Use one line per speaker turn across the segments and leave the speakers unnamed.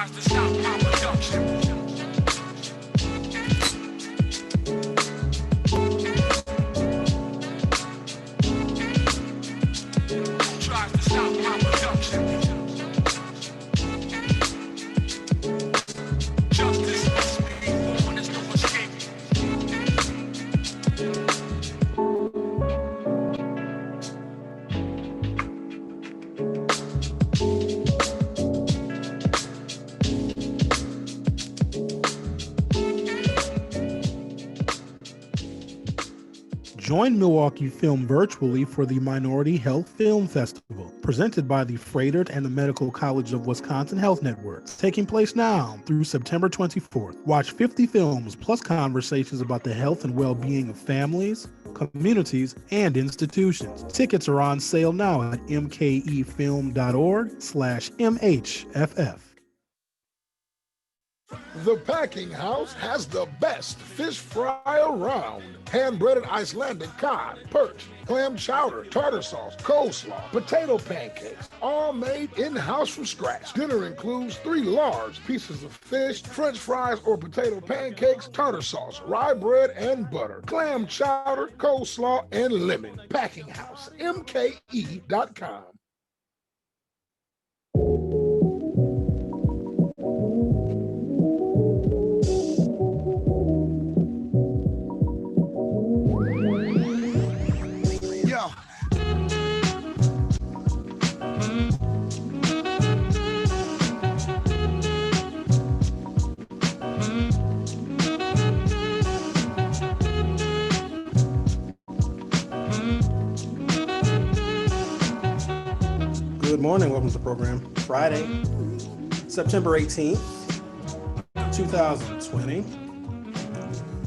tries to stop my production? Who tries to stop my production? Justice must be born, there's no escape.
Join Milwaukee Film virtually for the Minority Health Film Festival, presented by the Froedtert and the Medical College of Wisconsin Health Network, taking place now through September 24th. Watch 50 films plus conversations about the health and well-being of families, communities, and institutions. Tickets are on sale now at mkefilm.org/MHFF.
The Packing House has the best fish fry around. Hand-breaded Icelandic cod, perch, clam chowder, tartar sauce, coleslaw, potato pancakes, all made in-house from scratch. Dinner includes 3 large pieces of fish, French fries or potato pancakes, tartar sauce, rye bread, and butter, clam chowder, coleslaw, and lemon. Packing House, mke.com.
Good morning, welcome to the program. Friday, September 18th, 2020.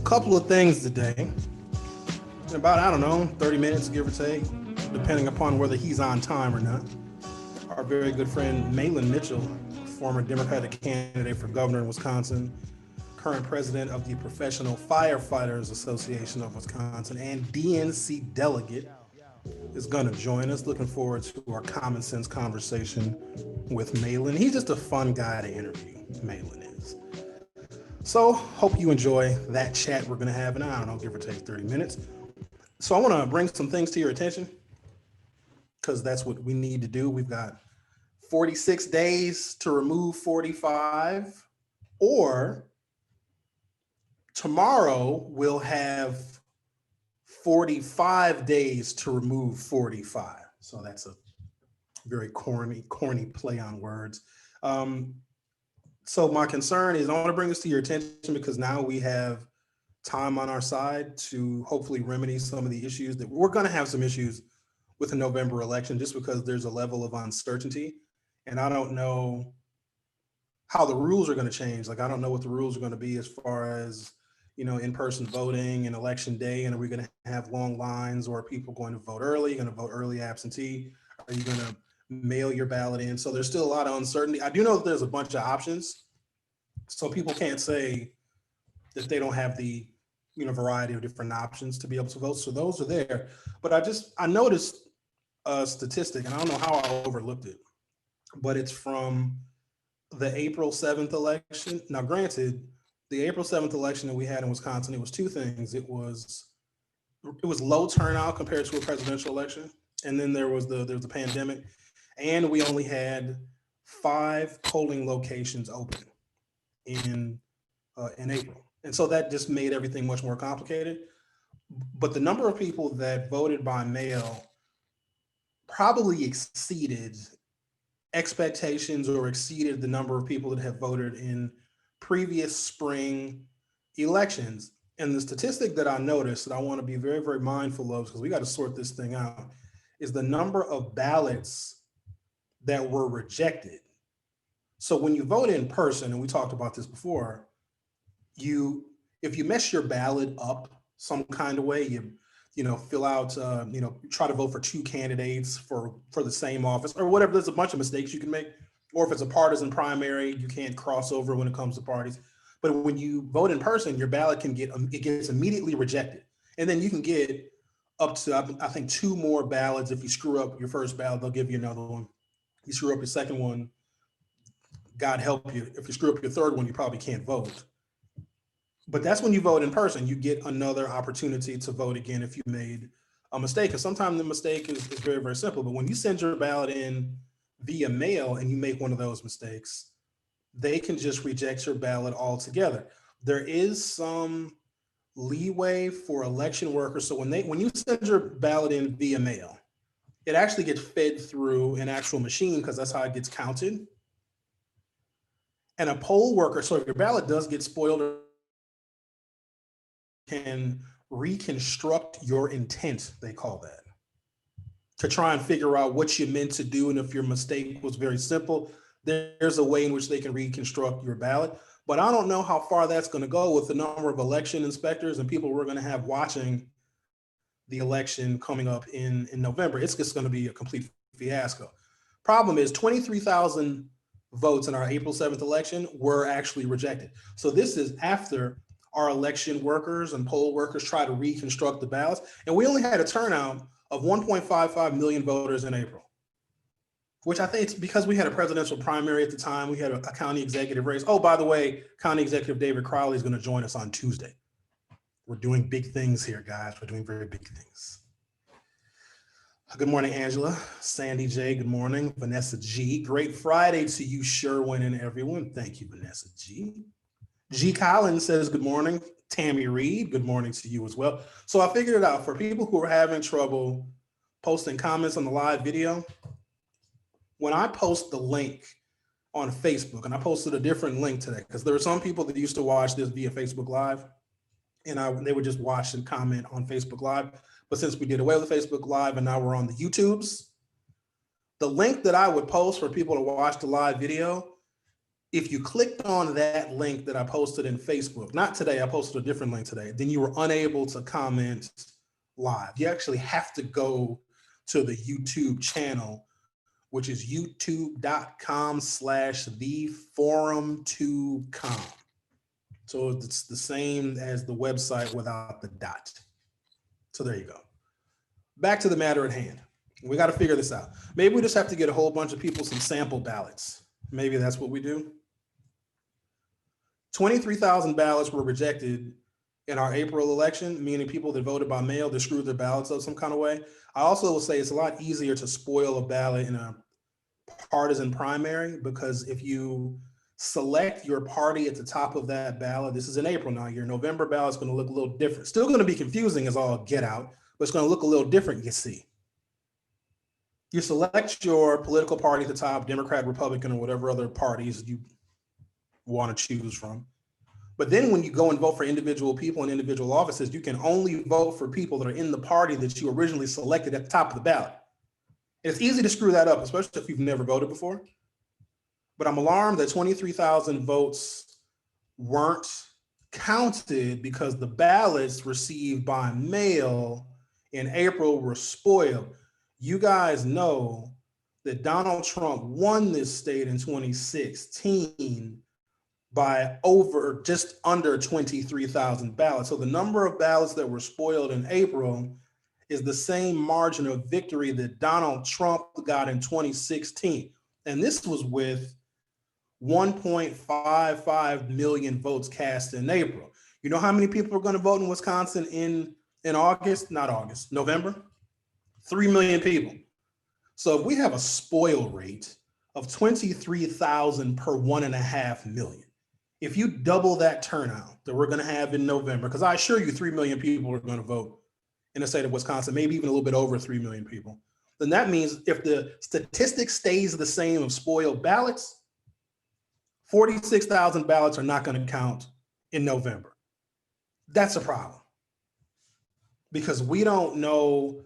Couple of things today. In about, 30 minutes, give or take, depending upon whether he's on time or not. Our very good friend, Mahlon Mitchell, former Democratic candidate for governor in Wisconsin, current president of the Professional Firefighters Association of Wisconsin, and DNC delegate, is going to join us. Looking forward to our common sense conversation with Mahlon. He's just a fun guy to interview, Mahlon is. So hope you enjoy that chat we're going to have in, give or take 30 minutes. So I want to bring some things to your attention because that's what we need to do. We've got 46 days to remove 45, or tomorrow we'll have 45 days to remove 45. So that's a very corny play on words. So my concern is I want to bring this to your attention because now we have time on our side to hopefully remedy some of the issues that we're going to have some issues with the November election, just because there's a level of uncertainty. And I don't know how the rules are going to change. Like, I don't know what the rules are going to be as far as, in-person voting and election day. And are we going to have long lines, or are people going to vote early? Going to vote early absentee? Are you going to mail your ballot in? So there's still a lot of uncertainty. I do know that there's a bunch of options. So people can't say that they don't have the, variety of different options to be able to vote. So those are there. But I noticed a statistic, and I don't know how I overlooked it, but it's from the April 7th election. Now, granted, the April 7th election that we had in Wisconsin, it was two things. It was low turnout compared to a presidential election. And then there was the pandemic, and we only had 5 polling locations open in April. And so that just made everything much more complicated. But the number of people that voted by mail probably exceeded expectations or exceeded the number of people that have voted in previous spring elections. And the statistic that I noticed that I want to be very, very mindful of, because we got to sort this thing out, is the number of ballots that were rejected. So when you vote in person, and we talked about this before, if you mess your ballot up some kind of way, you fill out, try to vote for 2 candidates for the same office or whatever. There's a bunch of mistakes you can make. Or if it's a partisan primary, you can't cross over when it comes to parties. But when you vote in person, your ballot gets immediately rejected. And then you can get up to, I think, 2 more ballots. If you screw up your first ballot, they'll give you another one. You screw up your second one, God help you, if you screw up your third one, you probably can't vote. But that's when you vote in person. You get another opportunity to vote again if you made a mistake. Because sometimes the mistake is very, very simple. But when you send your ballot in via mail and you make one of those mistakes, they can just reject your ballot altogether. There is some leeway for election workers. So when you send your ballot in via mail, it actually gets fed through an actual machine because that's how it gets counted. And a poll worker, so if your ballot does get spoiled, can reconstruct your intent, they call that, to try and figure out what you meant to do. And if your mistake was very simple, there's a way in which they can reconstruct your ballot. But I don't know how far that's going to go with the number of election inspectors and people we're going to have watching the election coming up in November. It's just going to be a complete fiasco. Problem is 23,000 votes in our April 7th election were actually rejected. So this is after our election workers and poll workers try to reconstruct the ballots. And we only had a turnout of 1.55 million voters in April, which I think it's because we had a presidential primary at the time. We had a county executive race. Oh, by the way, County Executive David Crowley is going to join us on Tuesday. We're doing big things here, guys. We're doing very big things. Good morning, Angela. Sandy J, good morning. Vanessa G, great Friday to you, Sherwin, and everyone. Thank you, Vanessa G. G Collins says, good morning. Tammy Reed, good morning to you as well. So I figured it out for people who are having trouble posting comments on the live video. When I post the link on Facebook, and I posted a different link today, because there are some people that used to watch this via Facebook Live, and they would just watch and comment on Facebook Live. But since we did away with Facebook Live and now we're on the YouTubes, the link that I would post for people to watch the live video, if you clicked on that link that I posted in Facebook, not today, I posted a different link today, then you were unable to comment live. You actually have to go to the YouTube channel, which is youtube.com/theforum2com. So it's the same as the website without the dot. So there you go. Back to the matter at hand. We got to figure this out. Maybe we just have to get a whole bunch of people some sample ballots. Maybe that's what we do. 23,000 ballots were rejected in our April election, meaning people that voted by mail, they screwed their ballots up some kind of way. I also will say it's a lot easier to spoil a ballot in a partisan primary, because if you select your party at the top of that ballot, this is in April now, your November ballot is going to look a little different. Still going to be confusing as all get out, but it's going to look a little different, you see. You select your political party at the top, Democrat, Republican, or whatever other parties you want to choose from. But then when you go and vote for individual people in individual offices, you can only vote for people that are in the party that you originally selected at the top of the ballot. And it's easy to screw that up, especially if you've never voted before. But I'm alarmed that 23,000 votes weren't counted because the ballots received by mail in April were spoiled. You guys know that Donald Trump won this state in 2016 by over just under 23,000 ballots. So the number of ballots that were spoiled in April is the same margin of victory that Donald Trump got in 2016. And this was with 1.55 million votes cast in April. You know how many people are going to vote in Wisconsin in November? 3 million people. So if we have a spoil rate of 23,000 per 1.5 million, if you double that turnout that we're going to have in November, because I assure you 3 million people are going to vote in the state of Wisconsin, maybe even a little bit over 3 million people, then that means if the statistic stays the same of spoiled ballots, 46,000 ballots are not going to count in November. That's a problem, because we don't know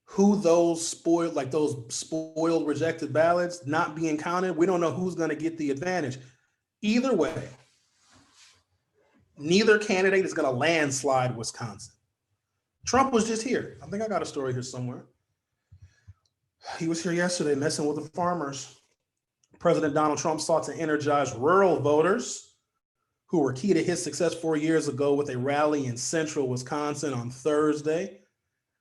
who those spoiled rejected ballots not being counted. We don't know who's going to get the advantage. Either way, neither candidate is going to landslide Wisconsin. Trump was just here. I think I got a story here somewhere. He was here yesterday messing with the farmers. President Donald Trump sought to energize rural voters who were key to his success 4 years ago with a rally in central Wisconsin on Thursday,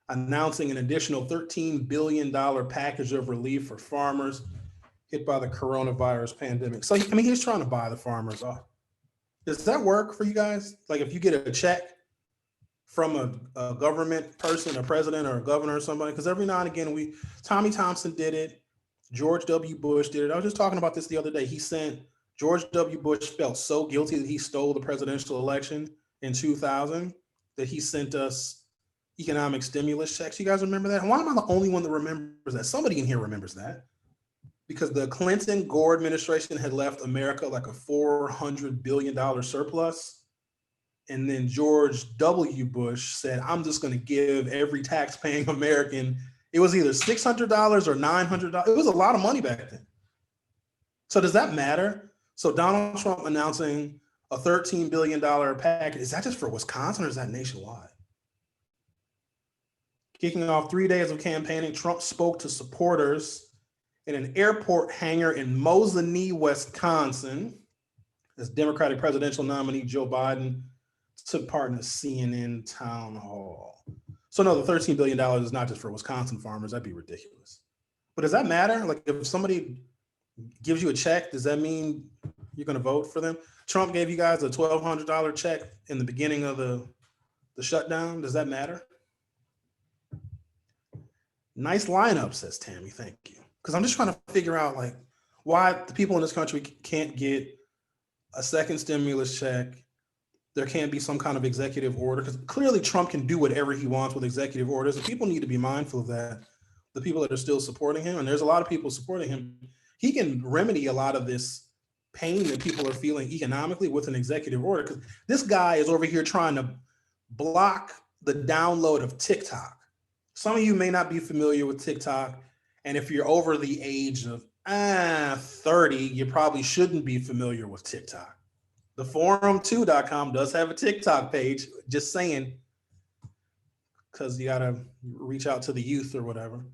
announcing an additional $13 billion package of relief for farmers. hit by the coronavirus pandemic. So, I mean, he's trying to buy the farmers off. Does that work for you guys? Like if you get a check from a government person, a president or a governor or somebody, because every now and again Tommy Thompson did it, George W. Bush did it. I was just talking about this the other day. George W. Bush felt so guilty that he stole the presidential election in 2000 that he sent us economic stimulus checks. You guys remember that? And why am I the only one that remembers that? Somebody in here remembers that. Because the Clinton-Gore administration had left America like a $400 billion surplus. And then George W. Bush said, I'm just going to give every tax-paying American, it was either $600 or $900. It was a lot of money back then. So does that matter? So Donald Trump announcing a $13 billion package, is that just for Wisconsin or is that nationwide? Kicking off 3 days of campaigning, Trump spoke to supporters in an airport hangar in Mosinee, Wisconsin, as Democratic presidential nominee Joe Biden took part in a CNN town hall. So no, the $13 billion is not just for Wisconsin farmers. That'd be ridiculous. But does that matter? Like if somebody gives you a check, does that mean you're going to vote for them? Trump gave you guys a $1,200 check in the beginning of the shutdown. Does that matter? Nice lineup, says Tammy. Thank you. Because I'm just trying to figure out like why the people in this country can't get a second stimulus check. There can't be some kind of executive order because clearly Trump can do whatever he wants with executive orders. And people need to be mindful of that. The people that are still supporting him, and there's a lot of people supporting him, he can remedy a lot of this pain that people are feeling economically with an executive order. Because this guy is over here trying to block the download of TikTok. Some of you may not be familiar with TikTok. And if you're over the age of 30, you probably shouldn't be familiar with TikTok. The forum2.com does have a TikTok page, just saying, because you got to reach out to the youth or whatever.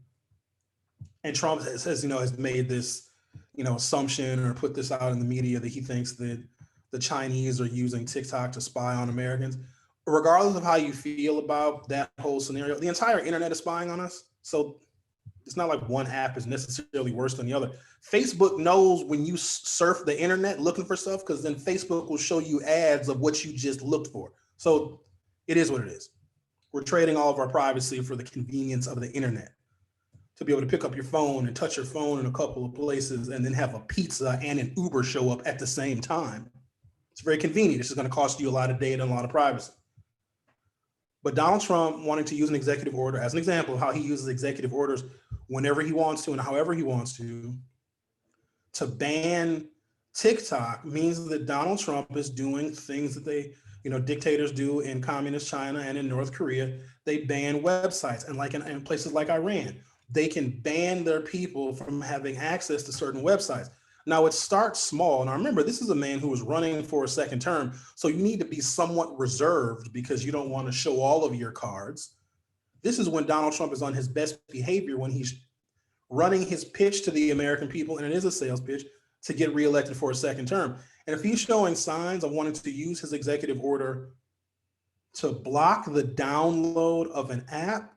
And Trump says, has made this, assumption or put this out in the media that he thinks that the Chinese are using TikTok to spy on Americans. Regardless of how you feel about that whole scenario, the entire internet is spying on us. So it's not like one app is necessarily worse than the other. Facebook knows when you surf the internet looking for stuff, because then Facebook will show you ads of what you just looked for. So it is what it is. We're trading all of our privacy for the convenience of the internet. To be able to pick up your phone and touch your phone in a couple of places and then have a pizza and an Uber show up at the same time. It's very convenient. It's just going to cost you a lot of data and a lot of privacy. But Donald Trump wanting to use an executive order as an example of how he uses executive orders whenever he wants to and however he wants to ban TikTok means that Donald Trump is doing things that dictators do in communist China and in North Korea. They ban websites, and like in places like Iran, they can ban their people from having access to certain websites. Now it starts small. And I remember this is a man who was running for a second term. So you need to be somewhat reserved because you don't want to show all of your cards. This is when Donald Trump is on his best behavior, when he's running his pitch to the American people, and it is a sales pitch, to get reelected for a second term. And if he's showing signs of wanting to use his executive order to block the download of an app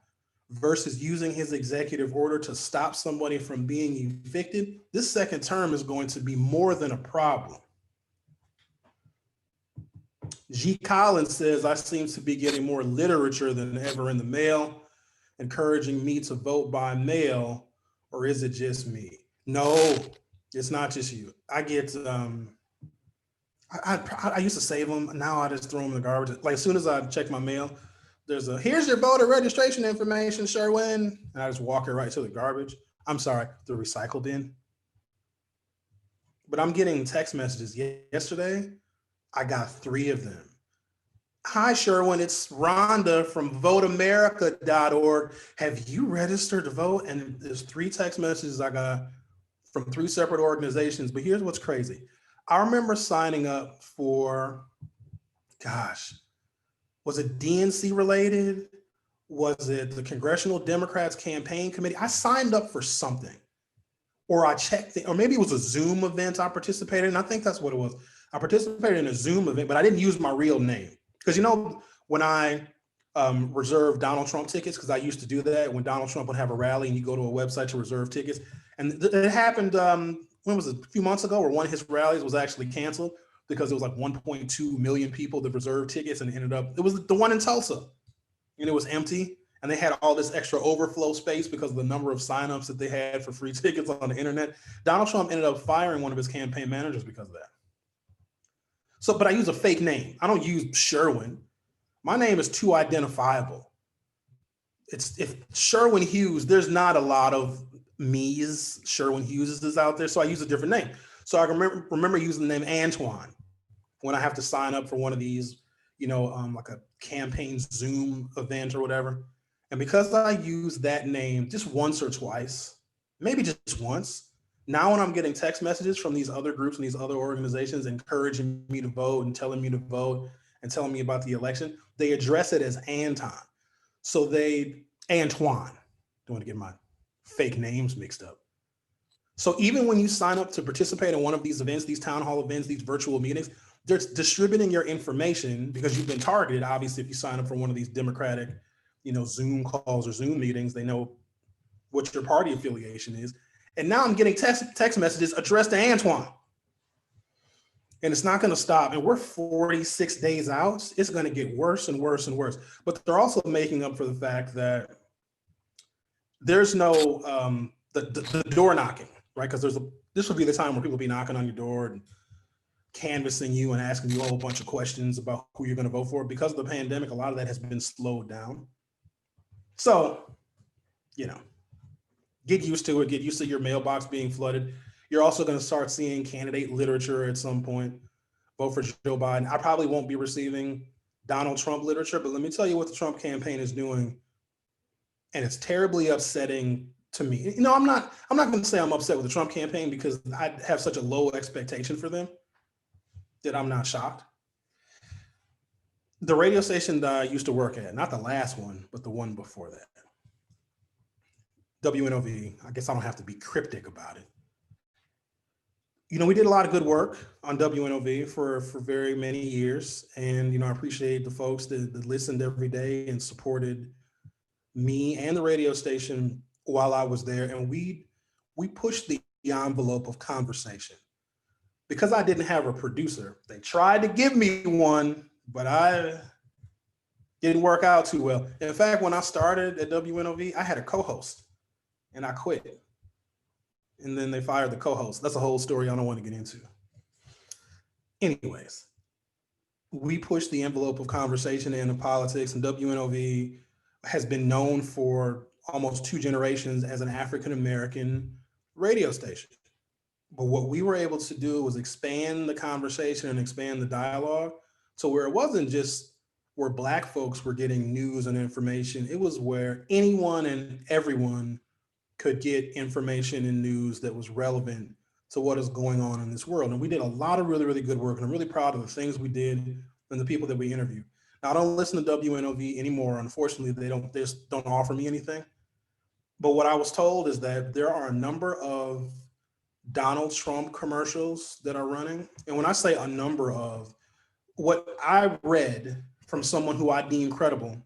versus using his executive order to stop somebody from being evicted, this second term is going to be more than a problem. G. Collins says, I seem to be getting more literature than ever in the mail, encouraging me to vote by mail, or is it just me? No, it's not just you. I get, I used to save them. Now I just throw them in the garbage. Like as soon as I check my mail, here's your voter registration information, Sherwin. And I just walk it right to the garbage. I'm sorry, the recycle bin. But I'm getting text messages. Yesterday, I got 3 of them. Hi, Sherwin, it's Rhonda from voteamerica.org. Have you registered to vote? And there's 3 text messages I got from 3 separate organizations. But here's what's crazy. I remember signing up for, was it DNC related? Was it the Congressional Democrats Campaign Committee? I signed up for something, or I checked it, or maybe it was a Zoom event I participated in. I think that's what it was. I participated in a Zoom event, but I didn't use my real name. Because when I reserved Donald Trump tickets, because I used to do that when Donald Trump would have a rally and you go to a website to reserve tickets. And it happened when was it, a few months ago, where one of his rallies was actually canceled because it was like 1.2 million people that reserved tickets, and it was the one in Tulsa, and it was empty. And they had all this extra overflow space because of the number of signups that they had for free tickets on the internet. Donald Trump ended up firing one of his campaign managers because of that. So, but I use a fake name. I don't use Sherwin. My name is too identifiable. If Sherwin Hughes, there's not a lot of me's Sherwin Hughes is out there, so I use a different name. So I remember using the name Antoine when I have to sign up for one of these, like a campaign Zoom event or whatever. And because I use that name just once or twice, maybe just once, now when I'm getting text messages from these other groups and these other organizations encouraging me to vote and telling me to vote and telling me about the election, they address it as Anton. So Antoine, don't want to get my fake names mixed up. So even when you sign up to participate in one of these events, these town hall events, these virtual meetings, they're distributing your information because you've been targeted. Obviously, if you sign up for one of these Democratic, Zoom calls or Zoom meetings, they know what your party affiliation is. And now I'm getting text messages addressed to Antoine. And it's not going to stop. And we're 46 days out. It's going to get worse and worse and worse. But they're also making up for the fact that there's no the door knocking, right? Because this will be the time where people will be knocking on your door and canvassing you and asking you a whole bunch of questions about who you're going to vote for. Because of the pandemic, a lot of that has been slowed down. So, get used to it. Get used to your mailbox being flooded. You're also going to start seeing candidate literature at some point. Vote for Joe Biden. I probably won't be receiving Donald Trump literature, but let me tell you what the Trump campaign is doing. And it's terribly upsetting to me. I'm not going to say I'm upset with the Trump campaign because I have such a low expectation for them that I'm not shocked. The radio station that I used to work at, not the last one, but the one before that, WNOV, I guess I don't have to be cryptic about it. We did a lot of good work on WNOV for very many years. And, I appreciate the folks that listened every day and supported me and the radio station while I was there. And we pushed the envelope of conversation. Because I didn't have a producer, they tried to give me one, but I didn't work out too well. In fact, when I started at WNOV, I had a co-host and I quit. And then they fired the co-host. That's a whole story I don't want to get into. Anyways, we pushed the envelope of conversation into politics, and WNOV has been known for almost 2 generations as an African-American radio station. But what we were able to do was expand the conversation and expand the dialogue to where it wasn't just where Black folks were getting news and information. It was where anyone and everyone could get information and news that was relevant to what is going on in this world. And we did a lot of really, really good work. And I'm really proud of the things we did and the people that we interviewed. Now, I don't listen to WNOV anymore. Unfortunately, they just don't offer me anything. But what I was told is that there are a number of Donald Trump commercials that are running. And when I say a number of, what I read from someone who I deem credible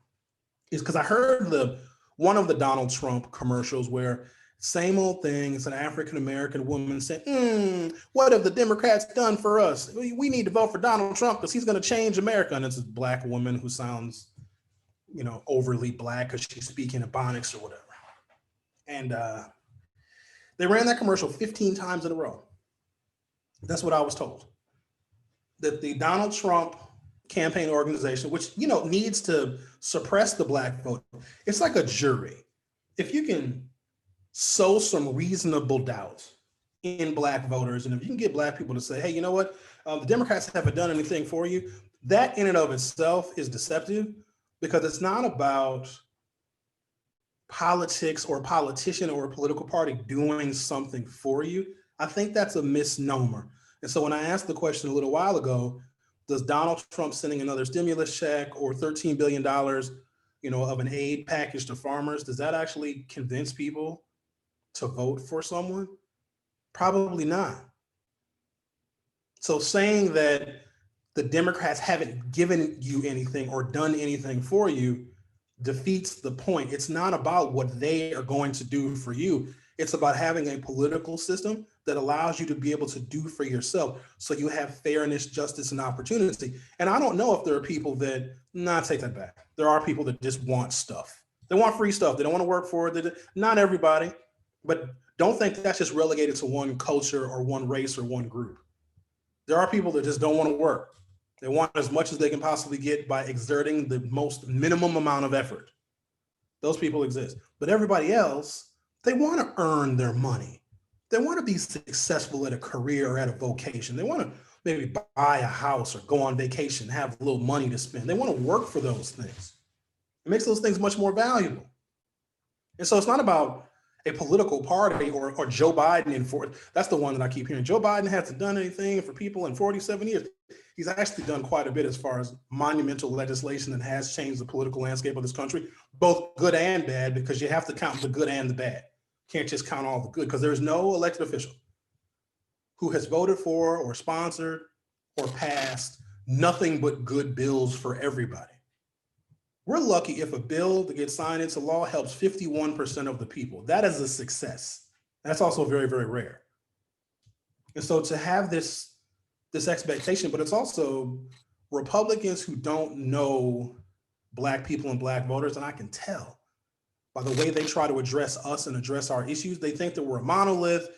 is because I heard one of the Donald Trump commercials where same old thing, it's an African-American woman saying, what have the Democrats done for us? We need to vote for Donald Trump because he's going to change America. And it's a Black woman who sounds, overly Black because she's speaking Ebonics or whatever. And they ran that commercial 15 times in a row. That's what I was told. That the Donald Trump campaign organization, which, needs to suppress the Black vote, it's like a jury. If you can sow some reasonable doubt in Black voters, and if you can get Black people to say, hey, you know what, the Democrats haven't done anything for you, that in and of itself is deceptive because it's not about politics or a politician or a political party doing something for you. I think that's a misnomer. And so when I asked the question a little while ago, does Donald Trump sending another stimulus check or $13 billion, of an aid package to farmers, does that actually convince people to vote for someone? Probably not. So saying that the Democrats haven't given you anything or done anything for you defeats the point. It's not about what they are going to do for you. It's about having a political system that allows you to be able to do for yourself so you have fairness, justice, and opportunity. And I don't know if there are people that, take that back. There are people that just want stuff. They want free stuff. They don't want to work for it. Not everybody, but don't think that's just relegated to one culture or one race or one group. There are people that just don't want to work. They want as much as they can possibly get by exerting the most minimum amount of effort. Those people exist. But everybody else, they want to earn their money. They want to be successful at a career or at a vocation. They want to maybe buy a house or go on vacation, have a little money to spend. They want to work for those things. It makes those things much more valuable. And so it's not about a political party or Joe Biden. That's the one that I keep hearing. Joe Biden hasn't done anything for people in 47 years. He's actually done quite a bit as far as monumental legislation that has changed the political landscape of this country, both good and bad, because you have to count the good and the bad. Can't just count all the good, because there's no elected official who has voted for or sponsored or passed nothing but good bills for everybody. We're lucky if a bill that gets signed into law helps 51% of the people. That is a success. That's also very, very rare. And so to have this expectation, but it's also Republicans who don't know Black people and Black voters, and I can tell by the way they try to address us and address our issues. They think that we're a monolith.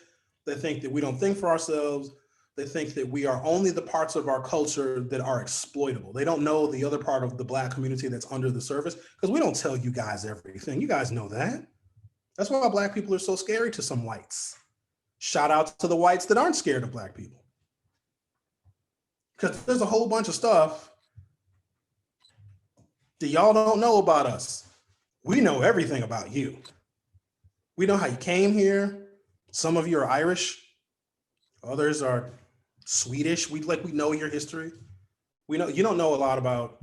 They think that we don't think for ourselves. They think that we are only the parts of our culture that are exploitable. They don't know the other part of the Black community that's under the surface, because we don't tell you guys everything. You guys know that. That's why Black people are so scary to some whites. Shout out to the whites that aren't scared of Black people. Because there's a whole bunch of stuff that y'all don't know about us. We know everything about you. We know how you came here. Some of you are Irish. Others are Swedish. We know your history. We know you don't know a lot about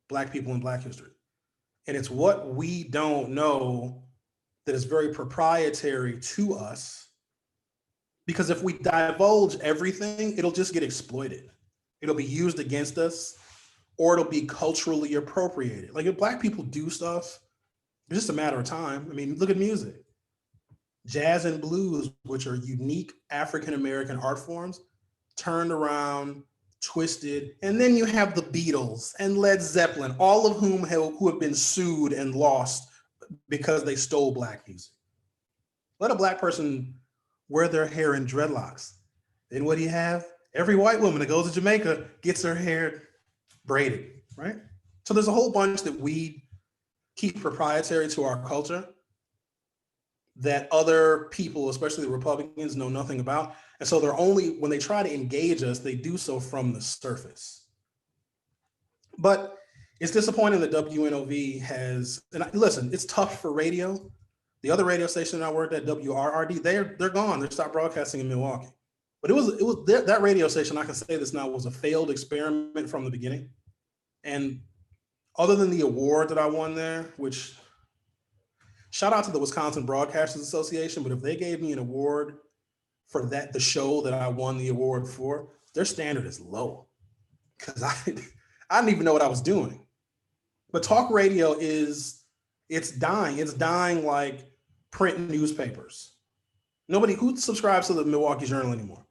Black people and Black history. And it's what we don't know that is very proprietary to us. Because if we divulge everything, it'll just get exploited. It'll be used against us, or it'll be culturally appropriated. Like if Black people do stuff, it's just a matter of time. I mean, look at music. Jazz and blues, which are unique African-American art forms, turned around, twisted, and then you have the Beatles and Led Zeppelin, all of whom who have been sued and lost because they stole Black music. Let a Black person wear their hair in dreadlocks. Then what do you have? Every white woman that goes to Jamaica gets her hair braided, right? So there's a whole bunch that we keep proprietary to our culture that other people, especially the Republicans, know nothing about. And so they're only, when they try to engage us, they do so from the surface. But it's disappointing that WNOV has, and listen, it's tough for radio. The other radio station that I worked at, WRRD, they're gone. They stopped broadcasting in Milwaukee. But it was that radio station, I can say this now, was a failed experiment from the beginning. And other than the award that I won there, which shout out to the Wisconsin Broadcasters Association, but if they gave me an award for the show that I won the award for, their standard is low, because I didn't even know what I was doing. But talk radio it's dying. It's dying like print newspapers. Nobody who subscribes to the Milwaukee Journal anymore.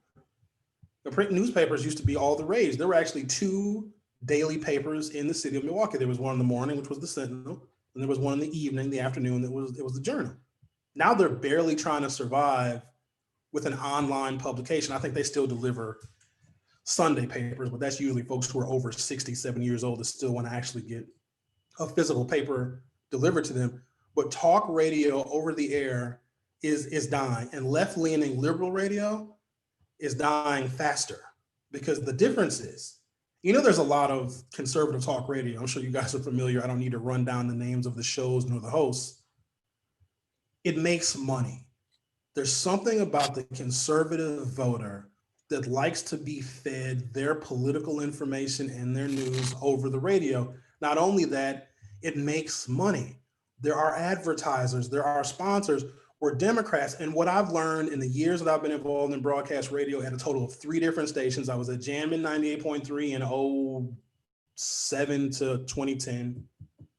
The print newspapers used to be all the rage. There were actually 2 daily papers in the city of Milwaukee. There was one in the morning, which was the Sentinel, and there was one in the evening, the afternoon, it was the Journal. Now they're barely trying to survive with an online publication. I think they still deliver Sunday papers, but that's usually folks who are over 67 years old that still want to actually get a physical paper delivered to them. But talk radio over the air is dying, and left-leaning liberal radio is dying faster, because the difference is, there's a lot of conservative talk radio. I'm sure you guys are familiar. I don't need to run down the names of the shows nor the hosts. It makes money. There's something about the conservative voter that likes to be fed their political information and their news over the radio. Not only that, it makes money. There are advertisers, there are sponsors. We're Democrats. And what I've learned in the years that I've been involved in broadcast radio at a total of 3 different stations. I was at Jammin' 98.3 in 07 to 2010,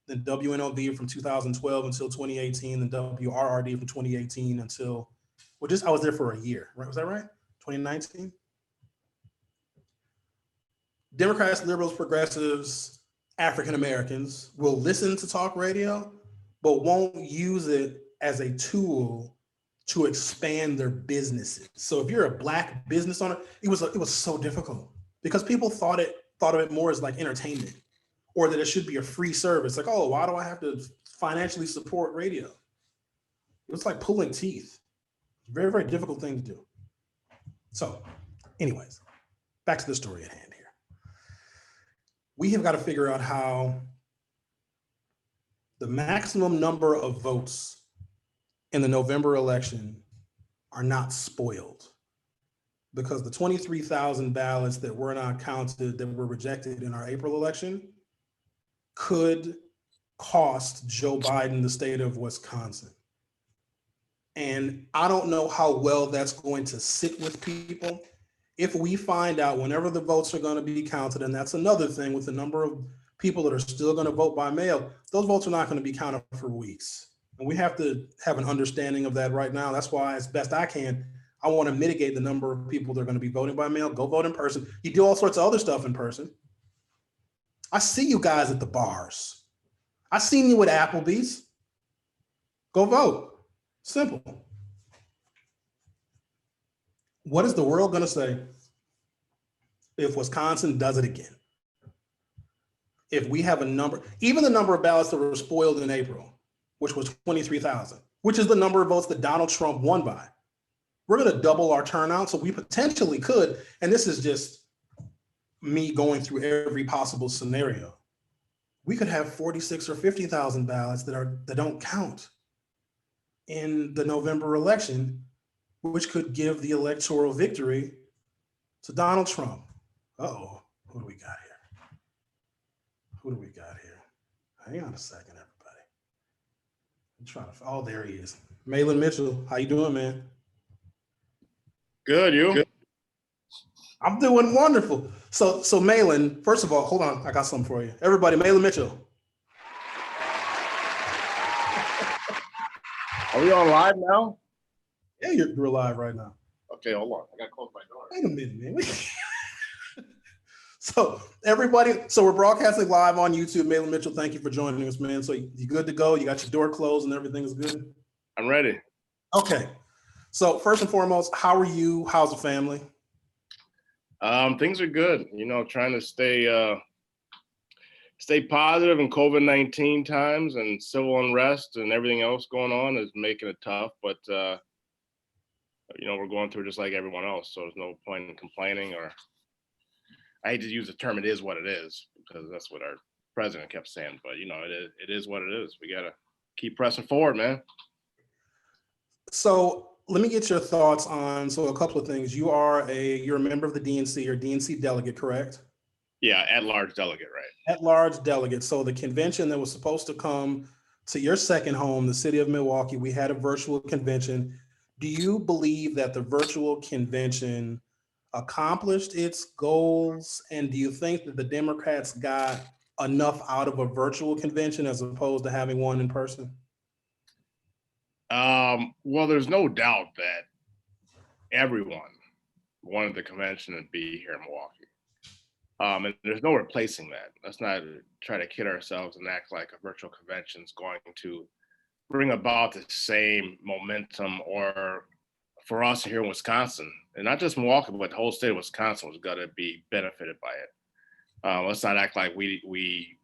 then WNOV from 2012 until 2018, and WRRD from 2018 until Well, just I was there for a year, right? Was that right? 2019. Democrats, liberals, progressives, African Americans will listen to talk radio, but won't use it as a tool to expand their businesses. So if you're a black business owner, it was so difficult because people thought of it more as like entertainment, or that it should be a free service. Like, oh, why do I have to financially support radio? It was like pulling teeth. Very, very difficult thing to do. So, anyways, back to the story at hand here. We have got to figure out how the maximum number of votes in the November election are not spoiled, because the 23,000 ballots that were not counted, that were rejected in our April election, could cost Joe Biden the state of Wisconsin. And I don't know how well that's going to sit with people. If we find out whenever the votes are going to be counted, and that's another thing with the number of people that are still going to vote by mail, those votes are not going to be counted for weeks. And we have to have an understanding of that right now. That's why, as best I can, I want to mitigate the number of people that are going to be voting by mail. Go vote in person. You do all sorts of other stuff in person. I see you guys at the bars. I seen you at Applebee's. Go vote. Simple. What is the world going to say if Wisconsin does it again? If we have a number, even the number of ballots that were spoiled in April, which was 23,000, which is the number of votes that Donald Trump won by, we're going to double our turnout. So we potentially could, and this is just me going through every possible scenario, we could have 46 or 50,000 ballots that don't count in the November election, which could give the electoral victory to Donald Trump. Uh-oh, who do we got here? Who do we got here? Hang on a second, everybody. I'm trying to, oh, there he is. Mahlon Mitchell, how you doing, man?
Good, you?
I'm doing wonderful. So Mahlon, first of all, hold on, I got something for you. Everybody, Mahlon Mitchell.
Are we on live now?
Yeah, you're live right now.
Okay, hold on. I gotta close my door.
Wait a minute, man. So everybody, so we're broadcasting live on YouTube. Mahlon Mitchell, thank you for joining us, man. So you good to go? You got your door closed and everything is good?
I'm ready.
Okay. So first and foremost, how are you? How's the family?
Things are good. You know, trying to stay positive in COVID-19 times, and civil unrest and everything else going on is making it tough. But you know, we're going through just like everyone else. So there's no point in complaining, or I hate to use the term "it is what it is" because that's what our president kept saying. But you know, it is what it is. We gotta keep pressing forward, man.
So let me get your thoughts on, so a couple of things. You're a member of the DNC, or DNC delegate, correct?
Yeah, at-large delegate, right?
At-large delegate. So the convention that was supposed to come to your second home, the city of Milwaukee, we had a virtual convention. Do you believe that the virtual convention accomplished its goals? And do you think that the Democrats got enough out of a virtual convention as opposed to having one in person?
Well, there's no doubt that everyone wanted the convention to be here in Milwaukee. And there's no replacing that. Let's not try to kid ourselves and act like a virtual convention is going to bring about the same momentum, or for us here in Wisconsin, and not just Milwaukee, but the whole state of Wisconsin was going to be benefited by it. Let's not act like we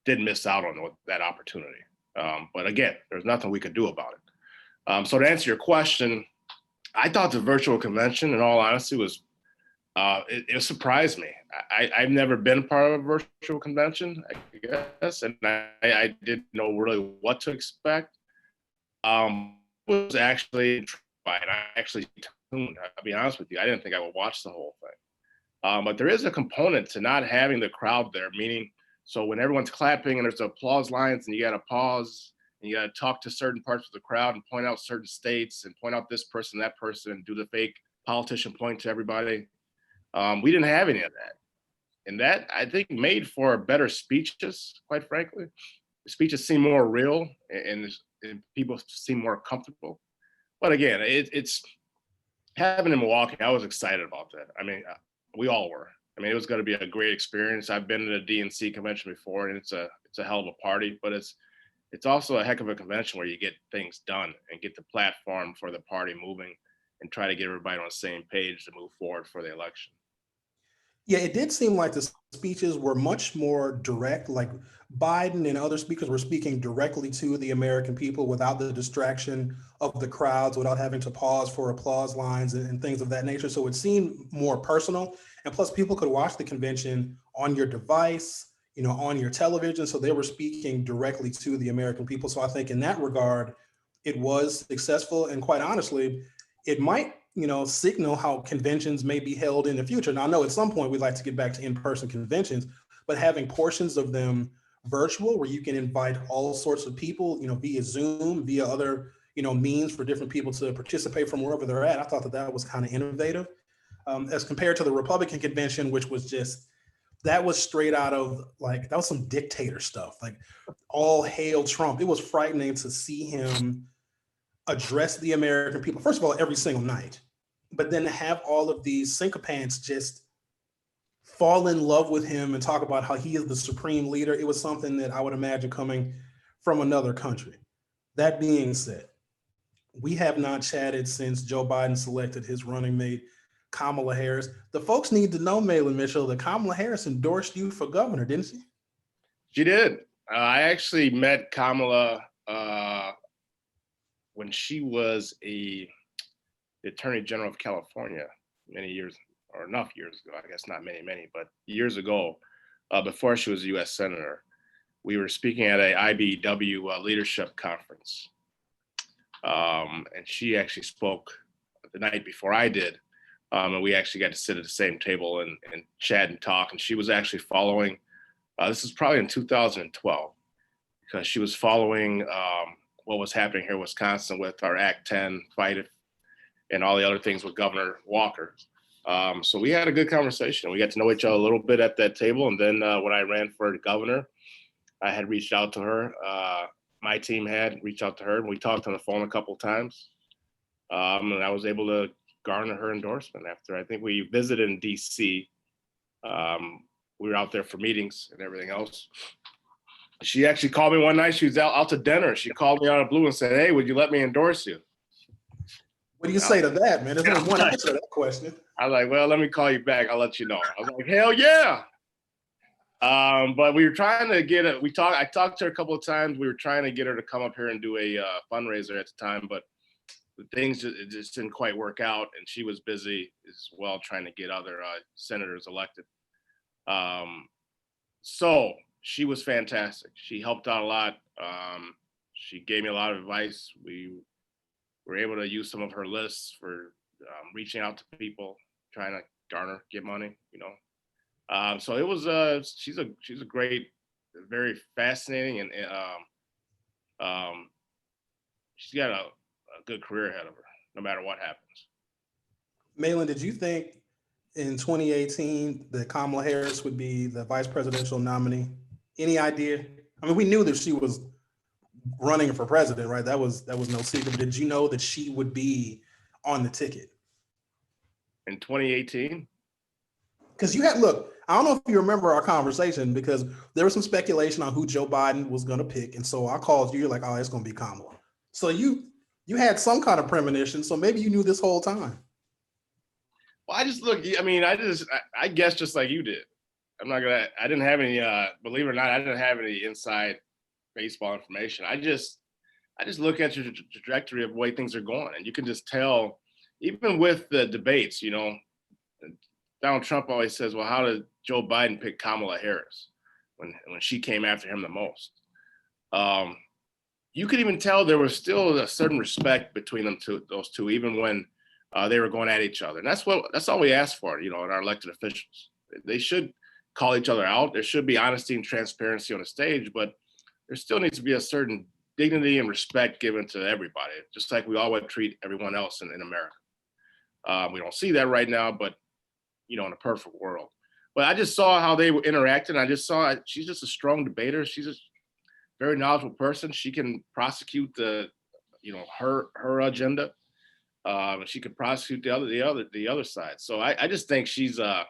did miss out on that opportunity. But again, there's nothing we could do about it. So to answer your question, I thought the virtual convention, in all honesty, was it surprised me. I've never been part of a virtual convention, I guess, and I didn't know really what to expect. It was actually, I actually tuned. I'll be honest with you, I didn't think I would watch the whole thing. But there is a component to not having the crowd there, meaning, so when everyone's clapping and there's applause lines and you got to pause and you got to talk to certain parts of the crowd and point out certain states and point out this person, that person, and do the fake politician point to everybody. We didn't have any of that. And that, I think, made for better speeches, quite frankly. The speeches seem more real and people seem more comfortable. But again, it's having in Milwaukee. I was excited about that. I mean, we all were. I mean, it was going to be a great experience. I've been to the DNC convention before, and it's a hell of a party. But it's also a heck of a convention where you get things done and get the platform for the party moving, and try to get everybody on the same page to move forward for the election.
Yeah, it did seem like the speeches were much more direct. Like Biden and other speakers were speaking directly to the American people without the distraction of the crowds, without having to pause for applause lines and things of that nature. So it seemed more personal. And plus, people could watch the convention on your device, on your television. So they were speaking directly to the American people. So I think in that regard, it was successful. And quite honestly, it might signal how conventions may be held in the future. Now, I know at some point we'd like to get back to in-person conventions, but having portions of them virtual where you can invite all sorts of people, via Zoom, via other, means for different people to participate from wherever they're at. I thought that was kind of innovative, as compared to the Republican convention, which was that was straight out of that was some dictator stuff, like all hail Trump. It was frightening to see him address the American people, first of all, every single night, but then to have all of these sycophants just fall in love with him and talk about how he is the supreme leader. It was something that I would imagine coming from another country. That being said, we have not chatted since Joe Biden selected his running mate, Kamala Harris. The folks need to know, Mahlon Mitchell, that Kamala Harris endorsed you for governor, didn't she?
She did. I actually met Kamala when she was the Attorney General of California many years, or enough years ago, I guess not many, but years ago, before she was a U.S. Senator. We were speaking at a IBEW leadership conference. And she actually spoke the night before I did. And we actually got to sit at the same table and chat and talk. And she was actually following, this is probably in 2012, because she was following what was happening here in Wisconsin with our Act 10 fight and all the other things with Governor Walker. So we had a good conversation. We got to know each other a little bit at that table. And then when I ran for governor, I had reached out to her. My team had reached out to her, and we talked on the phone a couple of times. And I was able to garner her endorsement after I think we visited in DC. We were out there for meetings and everything else. She actually called me one night. She was out to dinner. She called me out of the blue and said, "Hey, would you let me endorse you?"
What do you say to that, man? There's only one answer to that question.
I was like, "Well, let me call you back. I'll let you know." I was like, "Hell yeah!" But we were trying to get it. I talked to her a couple of times. We were trying to get her to come up here and do a fundraiser at the time, but things just didn't quite work out, and she was busy as well trying to get other senators elected. So she was fantastic. She helped out a lot. She gave me a lot of advice. We were able to use some of her lists for reaching out to people, trying to get money, So it was she's a great, very fascinating, and she's got a good career ahead of her, no matter what happens.
Mahlon, did you think in 2018 that Kamala Harris would be the vice presidential nominee? Any idea? I mean, we knew that she was running for president, right? That was no secret. But did you know that she would be on the ticket
in 2018?
Because look, I don't know if you remember our conversation, because there was some speculation on who Joe Biden was going to pick. And so I called you, you're like, "Oh, it's going to be Kamala." So you had some kind of premonition. So maybe you knew this whole time.
Well, I guess just like you did. I didn't have any, believe it or not, I didn't have any inside baseball information. I just look at your trajectory of the way things are going, and you can just tell, even with the debates, Donald Trump always says, "Well, how did Joe Biden pick Kamala Harris when she came after him the most?" You could even tell there was still a certain respect between those two, even when they were going at each other. And that's all we ask for, in our elected officials. They should call each other out. There should be honesty and transparency on the stage, but there still needs to be a certain dignity and respect given to everybody, just like we all would treat everyone else in America. We don't see that right now, but in a perfect world. But I just saw how they were interacting. I just saw she's just a strong debater. She's a very knowledgeable person. She can prosecute her agenda. She could prosecute the other side. So I just think she's a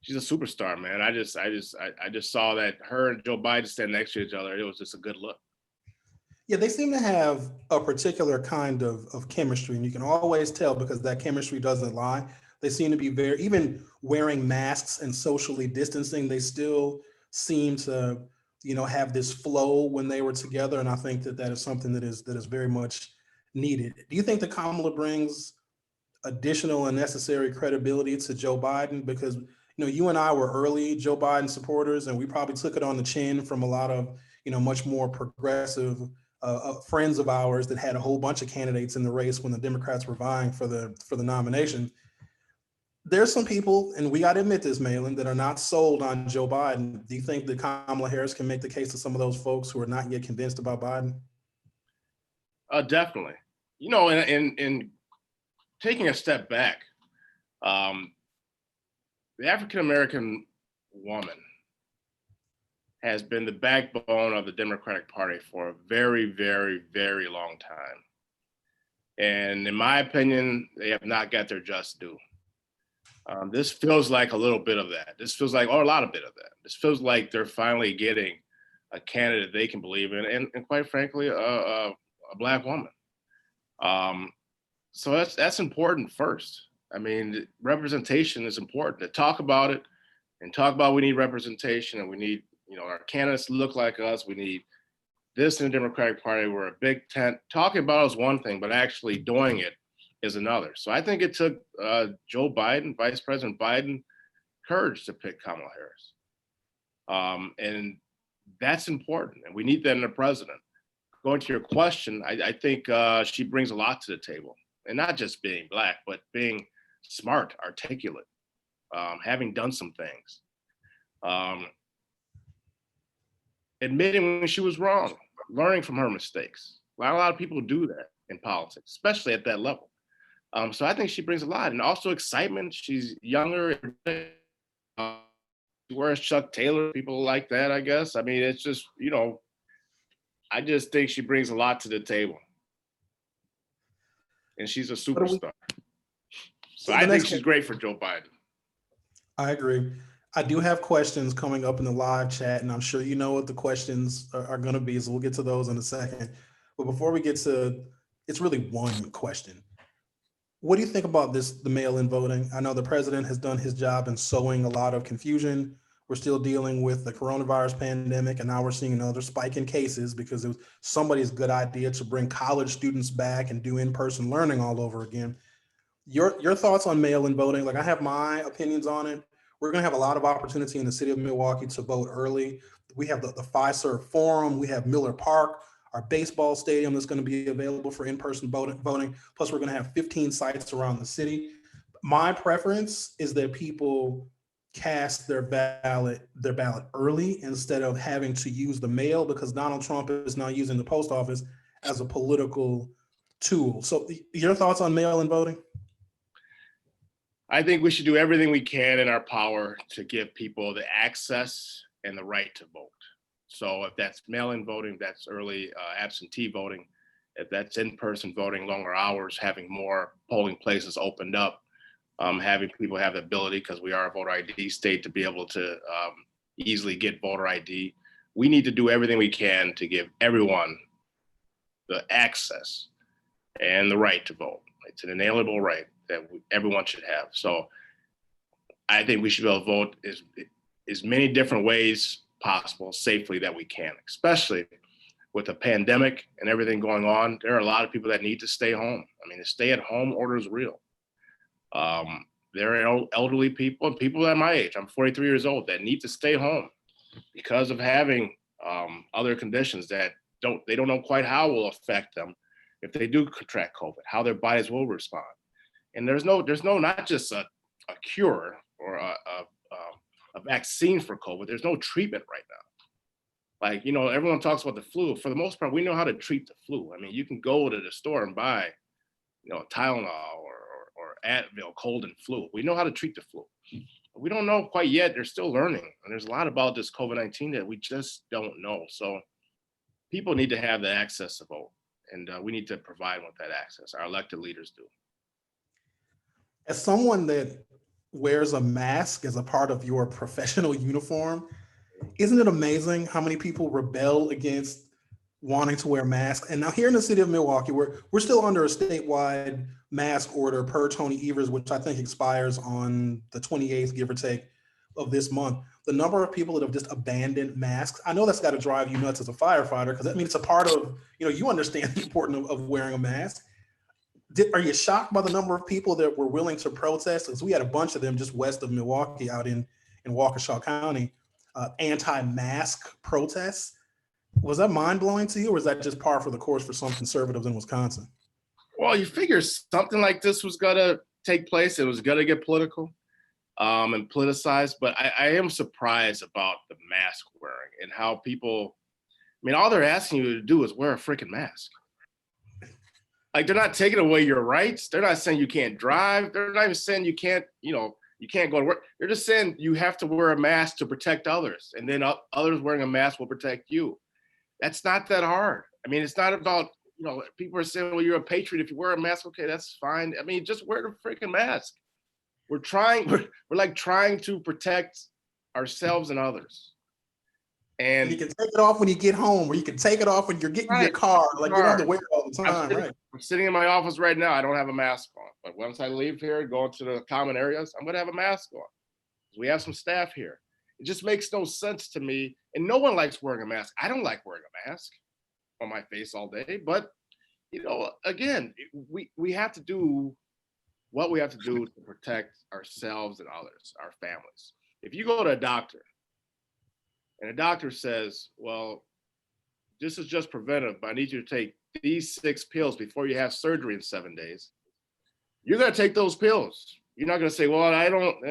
superstar, man. I just saw that her and Joe Biden stand next to each other. It was just a good look.
Yeah, they seem to have a particular kind of chemistry, and you can always tell because that chemistry doesn't lie. They seem to be very, even wearing masks and socially distancing, they still seem to, have this flow when they were together. And I think that that is something that is very much needed. Do you think that Kamala brings additional and necessary credibility to Joe Biden? Because you and I were early Joe Biden supporters, and we probably took it on the chin from a lot of much more progressive friends of ours that had a whole bunch of candidates in the race when the Democrats were vying for the nomination. There's some people, and we got to admit this, Mahlon, that are not sold on Joe Biden. Do you think that Kamala Harris can make the case to some of those folks who are not yet convinced about Biden?
Definitely. In taking a step back, the African American woman has been the backbone of the Democratic Party for a very, very, very long time. And in my opinion, they have not got their just due. This feels like a little bit of that. This feels like, or a lot of bit of that. This feels like they're finally getting a candidate they can believe in, and quite frankly, a Black woman. So that's important first. I mean, representation is important. To talk about it and talk about we need representation and we need, our candidates to look like us. We need this in the Democratic Party. We're a big tent. Talking about it is one thing, but actually doing it is another. So I think it took Joe Biden, Vice President Biden, courage to pick Kamala Harris. And that's important. And we need that in a president. Going to your question, I think she brings a lot to the table. And not just being Black, but being smart, articulate, having done some things. Admitting when she was wrong, learning from her mistakes. Not a lot of people do that in politics, especially at that level. So I think she brings a lot, and also excitement. She's younger. She wears Chuck Taylor, people like that, I guess. I mean, it's just, I just think she brings a lot to the table. And she's a superstar. So I think she's great for Joe Biden.
I agree. I do have questions coming up in the live chat, and I'm sure you know what the questions are going to be, so we'll get to those in a second. But before we get to, it's really one question. What do you think about the mail-in voting? I know the president has done his job in sowing a lot of confusion. We're still dealing with the coronavirus pandemic, and now we're seeing another spike in cases because it was somebody's good idea to bring college students back and do in-person learning all over again. Your thoughts on mail-in voting? Like, I have my opinions on it. We're going to have a lot of opportunity in the city of Milwaukee to vote early. We have the Fiserv Forum. We have Miller Park, our baseball stadium that's going to be available for in-person voting. Plus, we're going to have 15 sites around the city. My preference is that people cast their ballot early instead of having to use the mail, because Donald Trump is now using the post office as a political tool. So your thoughts on mail-in voting?
I think we should do everything we can in our power to give people the access and the right to vote. So if that's mail-in voting, that's early absentee voting. If that's in-person voting, longer hours, having more polling places opened up, having people have the ability, because we are a voter ID state, to be able to easily get voter ID. We need to do everything we can to give everyone the access and the right to vote. It's an inalienable right that everyone should have. So I think we should be able to vote as many different ways possible safely that we can, especially with the pandemic and everything going on. There are a lot of people that need to stay home. I mean, the stay-at-home order is real. There are elderly people and people at my age, I'm 43 years old, that need to stay home because of having other conditions that they don't know quite how will affect them if they do contract COVID, how their bodies will respond. And there's no not just a cure or a vaccine for COVID. There's no treatment right now. Like, everyone talks about the flu. For the most part, we know how to treat the flu. I mean, you can go to the store and buy, Tylenol or Advil, cold and flu. We know how to treat the flu. We don't know quite yet. They're still learning. And there's a lot about this COVID-19 that we just don't know. So people need to have the access to vote. And we need to provide them with that access. Our elected leaders do.
As someone that wears a mask as a part of your professional uniform, isn't it amazing how many people rebel against wanting to wear masks? And now here in the city of Milwaukee, we're still under a statewide mask order per Tony Evers, which I think expires on the 28th, give or take, of this month. The number of people that have just abandoned masks, I know that's got to drive you nuts as a firefighter, because I mean, it's a part of, you understand the importance of wearing a mask. Are you shocked by the number of people that were willing to protest? Because we had a bunch of them just west of Milwaukee out in Waukesha County, anti-mask protests. Was that mind-blowing to you, or was that just par for the course for some conservatives in Wisconsin?
Well, you figure something like this was going to take place. It was going to get political and politicized. But I am surprised about the mask wearing and how people, I mean, all they're asking you to do is wear a freaking mask. Like, they're not taking away your rights. They're not saying you can't drive. They're not even saying you can't go to work. They're just saying you have to wear a mask to protect others. And then others wearing a mask will protect you. That's not that hard. I mean, it's not about, people are saying, well, you're a patriot if you wear a mask. Okay, that's fine. I mean, just wear the freaking mask. We're like trying to protect ourselves and others. And
you can take it off when you get home, or you can take it off when you're getting your car. Like, you don't have to wear it all the time, right?
I'm sitting in my office right now. I don't have a mask on. But once I leave here, go into the common areas, I'm going to have a mask on. We have some staff here. It just makes no sense to me. And no one likes wearing a mask. I don't like wearing a mask on my face all day. But, again, we have to do what we have to do to protect ourselves and others, our families. If you go to a doctor and a doctor says, well, this is just preventive, but I need you to take these 6 pills before you have surgery in 7 days, you're going to take those pills. You're not going to say, well, I don't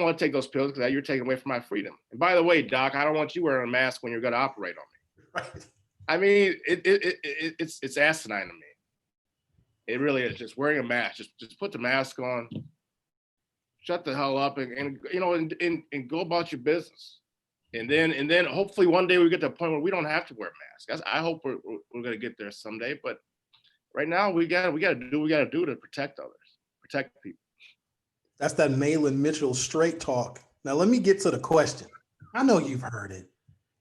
want to take those pills because you're taking away from my freedom. And by the way, doc, I don't want you wearing a mask when you're going to operate on me.
Right.
I mean, it's asinine to me. It really is. Just wearing a mask. Just put the mask on. Shut the hell up and go about your business. And then hopefully one day we get to a point where we don't have to wear masks. I hope we're going to get there someday. But right now we got to do what we got to do to protect others, protect people.
That's that Mahlon Mitchell straight talk. Now let me get to the question. I know you've heard it.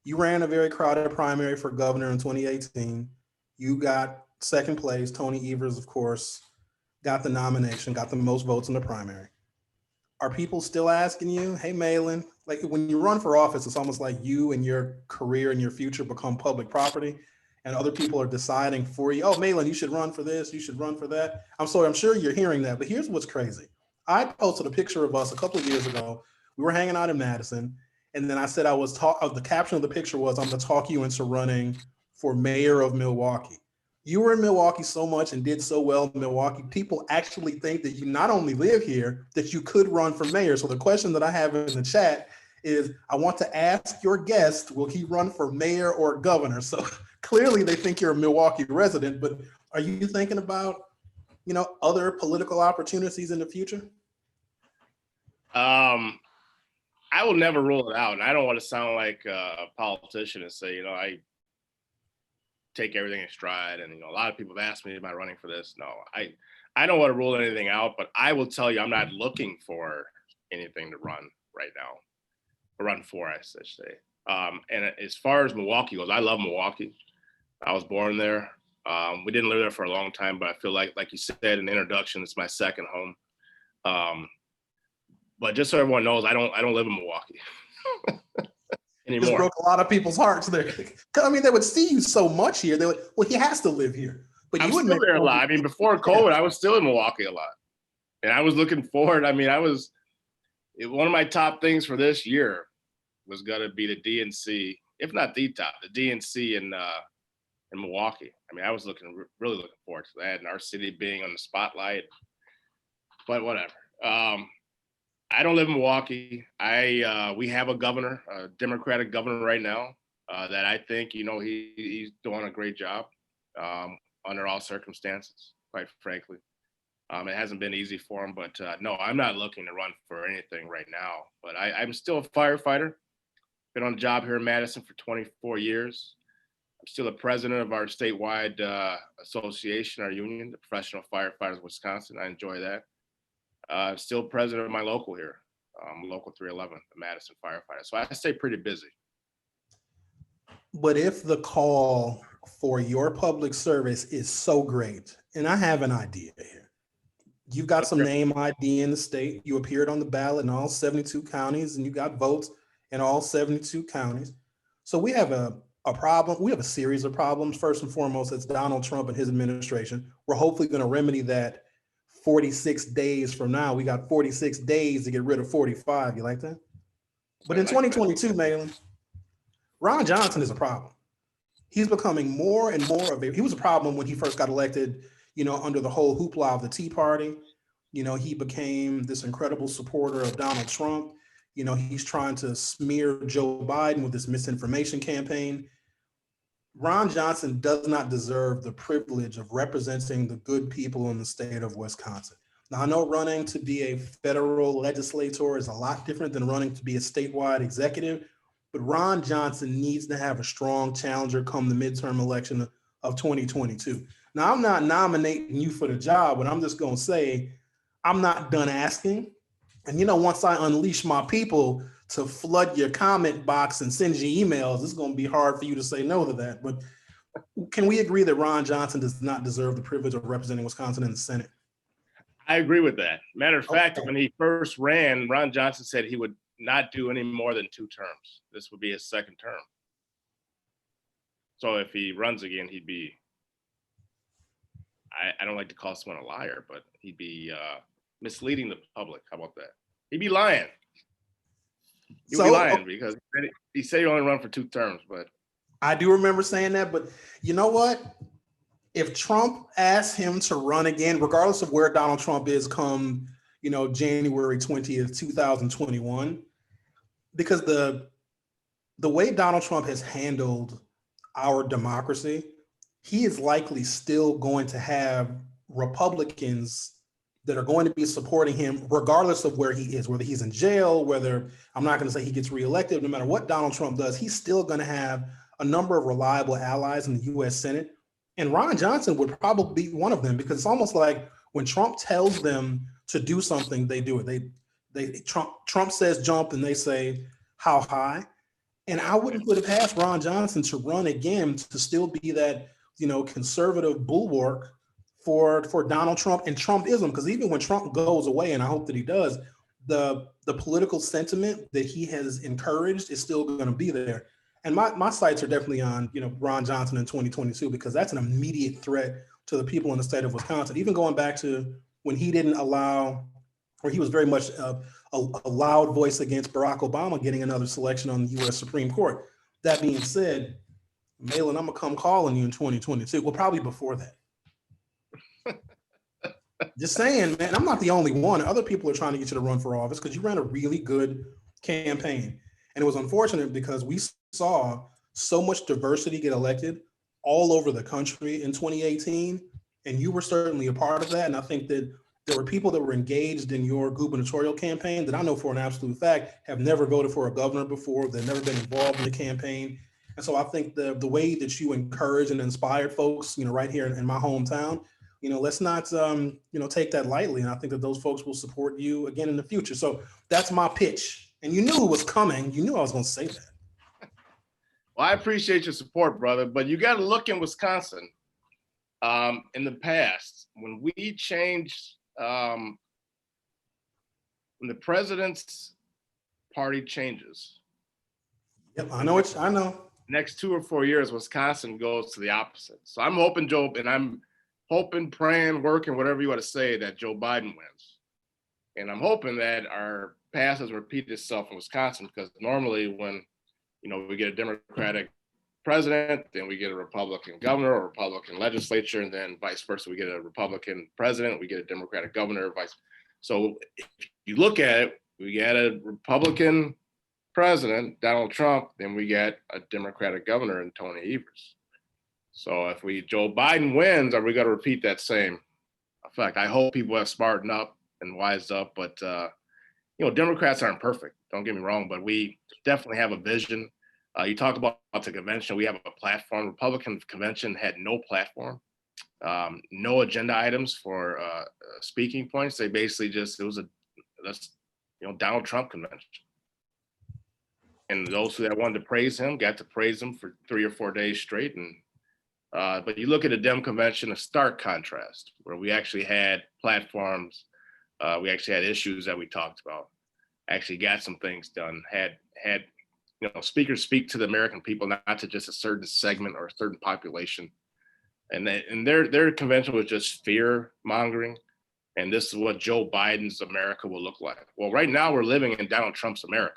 You ran a very crowded primary for governor in 2018. You got second place. Tony Evers, of course, got the nomination, got the most votes in the primary. Are people still asking you, hey, Mahlon, like when you run for office, it's almost like you and your career and your future become public property, and other people are deciding for you, oh, Mahlon, you should run for this, you should run for that. I'm sure you're hearing that, but here's what's crazy. I posted a picture of us a couple of years ago. We were hanging out in Madison, and then I said the caption of the picture was, I'm gonna talk you into running for mayor of Milwaukee. You were in Milwaukee so much and did so well in Milwaukee, people actually think that you not only live here, that you could run for mayor. So the question that I have in the chat is, I want to ask your guest, will he run for mayor or governor? So clearly they think you're a Milwaukee resident, but are you thinking about, other political opportunities in the future?
I will never rule it out. And I don't want to sound like a politician and say, I take everything in stride. And, a lot of people have asked me, am I running for this? No, I don't want to rule anything out, but I will tell you, I'm not looking for anything to run right now, or run for, I should say. And as far as Milwaukee goes, I love Milwaukee. I was born there. We didn't live there for a long time, but I feel like you said in the introduction, it's my second home. But just so everyone knows, I don't live in Milwaukee anymore.
Just broke a lot of people's hearts there. I mean, they would see you so much here. They would, well, he has to live here. But
I'm
you
still there a lot. I mean, before COVID, I was still in Milwaukee a lot, and I was looking forward. I mean, one of my top things for this year was gonna be the DNC, if not the top, the DNC in Milwaukee. I mean, I was really looking forward to that, and our city being on the spotlight. But whatever. I don't live in Milwaukee. We have a governor, a Democratic governor right now, that I think, he's doing a great job under all circumstances, quite frankly. It hasn't been easy for him, but no, I'm not looking to run for anything right now. But I'm still a firefighter. Been on the job here in Madison for 24 years. I'm still the president of our statewide association, our union, the Professional Firefighters of Wisconsin. I enjoy that. Still president of my local here, Local 311, the Madison Firefighters. So I stay pretty busy.
But if the call for your public service is so great, and I have an idea here, you've got some name ID in the state, you appeared on the ballot in all 72 counties, and you got votes in all 72 counties. So we have a problem. We have a series of problems. First and foremost, it's Donald Trump and his administration. We're hopefully going to remedy that 46 days from now. We got 46 days to get rid of 45. You like that? But in 2022, Mahlon, Ron Johnson is a problem. He's becoming more and more of he was a problem when he first got elected, under the whole hoopla of the Tea Party. He became this incredible supporter of Donald Trump. He's trying to smear Joe Biden with this misinformation campaign. Ron Johnson does not deserve the privilege of representing the good people in the state of Wisconsin. Now, I know running to be a federal legislator is a lot different than running to be a statewide executive, but Ron Johnson needs to have a strong challenger come the midterm election of 2022. Now, I'm not nominating you for the job, but I'm just going to say I'm not done asking. And, once I unleash my people to flood your comment box and send you emails, it's going to be hard for you to say no to that. But can we agree that Ron Johnson does not deserve the privilege of representing Wisconsin in the Senate?
I agree with that. Matter of fact,
Okay.
when he first ran, Ron Johnson said he would not do any more than 2 terms. This would be his 2nd term. So if he runs again, he'd be, I don't like to call someone a liar, but he'd be misleading the public. How about that? He'd be lying. He'd be lying because he said he only run for 2 terms, but.
I do remember saying that, but you know what? If Trump asks him to run again, regardless of where Donald Trump is come, January 20th, 2021, because the way Donald Trump has handled our democracy, he is likely still going to have Republicans that are going to be supporting him regardless of where he is, whether he's in jail, whether, I'm not going to say he gets reelected, no matter what Donald Trump does, he's still going to have a number of reliable allies in the US Senate. And Ron Johnson would probably be one of them, because it's almost like when Trump tells them to do something, they do it. Trump says jump and they say how high. And I wouldn't put it past Ron Johnson to run again to still be that, conservative bulwark for Donald Trump and Trumpism. Because even when Trump goes away, and I hope that he does, the political sentiment that he has encouraged is still going to be there. And my sights are definitely on, Ron Johnson in 2022, because that's an immediate threat to the people in the state of Wisconsin. Even going back to when he didn't allow, or he was very much a loud voice against Barack Obama getting another selection on the U.S. Supreme Court. That being said, Mahlon, I'm gonna come calling you in 2022. Well, probably before that. Just saying, man, I'm not the only one. Other people are trying to get you to run for office because you ran a really good campaign. And it was unfortunate because we saw so much diversity get elected all over the country in 2018. And you were certainly a part of that. And I think that there were people that were engaged in your gubernatorial campaign that I know for an absolute fact have never voted for a governor before. They've never been involved in the campaign. And so I think the way that you encouraged and inspired folks, right here in my hometown, let's not, take that lightly. And I think that those folks will support you again in the future. So that's my pitch. And you knew it was coming. You knew I was going to say that.
Well, I appreciate your support, brother. But you got to look in Wisconsin. In the past, when we changed, when the president's party changes.
Yep, I know it. I know.
Next 2 or 4 years, Wisconsin goes to the opposite. So I'm hoping, Joe, and I'm hoping, praying, working, whatever you want to say, that Joe Biden wins. And I'm hoping that our past has repeated itself in Wisconsin, because normally when, we get a Democratic president, then we get a Republican governor or Republican legislature, and then vice versa. We get a Republican president, we get a Democratic governor, So if you look at it, we get a Republican president, Donald Trump, then we get a Democratic governor in Tony Evers. So if Joe Biden wins, are we going to repeat that same effect? I hope people have smartened up and wised up, but Democrats aren't perfect. Don't get me wrong, but we definitely have a vision. You talked about the convention. We have a platform. Republican convention had no platform, no agenda items for speaking points. They basically just, Donald Trump convention. And those that wanted to praise him got to praise him for 3 or 4 days straight. And but you look at the Dem convention, a stark contrast where we actually had platforms, we actually had issues that we talked about, actually got some things done, had speakers speak to the American people, not to just a certain segment or a certain population. And their convention was just fear mongering. And this is what Joe Biden's America will look like. Well, right now we're living in Donald Trump's America.